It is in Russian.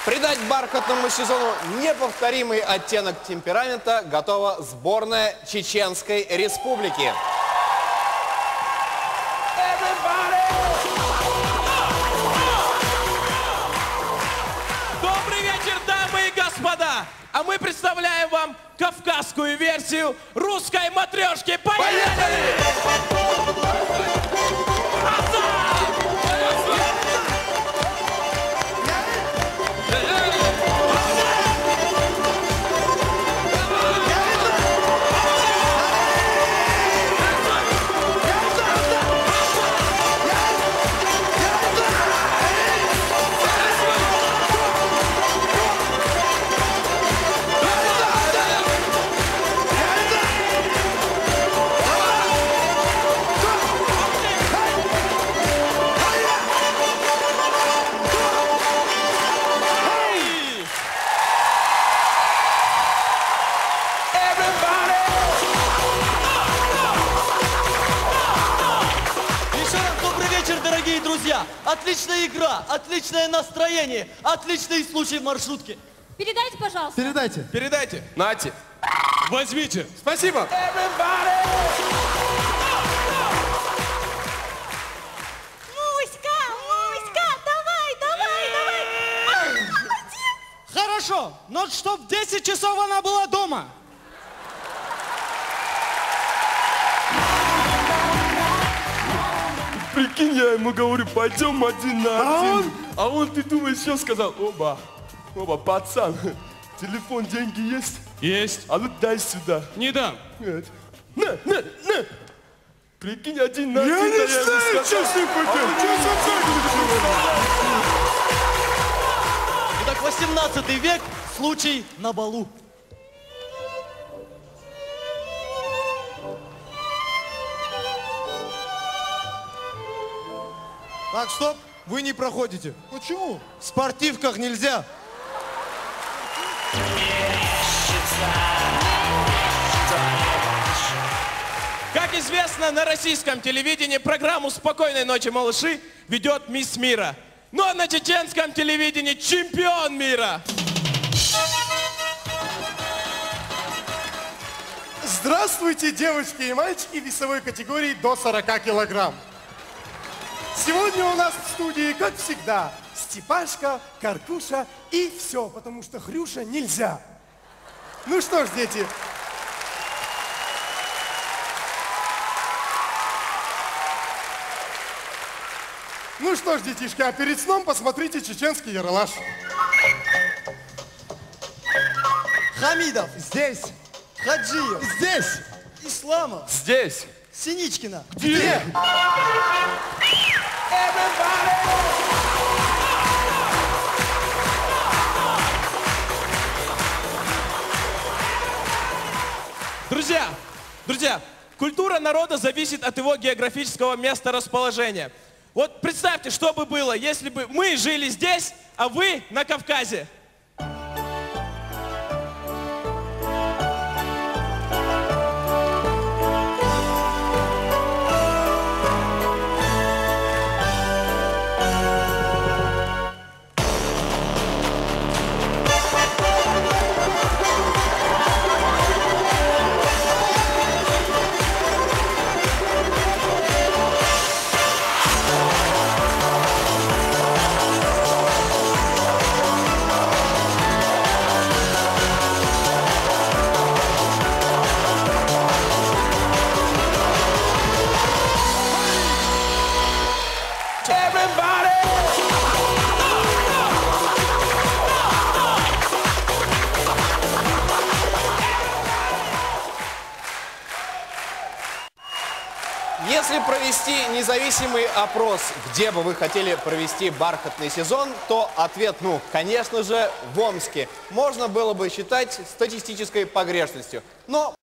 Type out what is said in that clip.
Придать бархатному сезону неповторимый оттенок темперамента готова сборная Чеченской Республики. Добрый вечер, дамы и господа! А мы представляем вам кавказскую версию русской матрешки. Поехали! Дорогие друзья, отличная игра, отличное настроение, отличный случай в маршрутке. Передайте, пожалуйста. Передайте. Передайте. Нате. Возьмите. Спасибо. Муська, Муська, давай. Хорошо, но чтоб в 10 часов она была дома. Прикинь, я ему говорю, пойдем один на один. А он, ты думаешь, что сказал? Оба, пацан, телефон, деньги есть? Есть. А ну дай сюда. Не дам. Нет. На. Прикинь, один на один. Я не знаю, что с ним Итак, 18 век, случай на балу. Так, стоп, вы не проходите. Почему? В спортивках нельзя. Как известно, на российском телевидении программу «Спокойной ночи, малыши» ведет мисс мира. Но на чеченском телевидении чемпион мира. Здравствуйте, девочки и мальчики весовой категории до 40 килограмм. Сегодня у нас в студии, как всегда, Степашка, Каркуша и все, потому что Хрюша нельзя. Ну что ж, дети. Ну что ж, детишки, а перед сном посмотрите чеченский яралаш. Хамидов, Здесь. Хаджиев, Здесь. Исламов, Здесь. Синичкина. Где? Друзья, культура народа зависит от его географического месторасположения. Вот представьте, что бы было, если бы мы жили здесь, а вы на Кавказе. Если провести независимый опрос, где бы вы хотели провести бархатный сезон, то ответ, конечно же, в Омске. Можно было бы считать статистической погрешностью. Но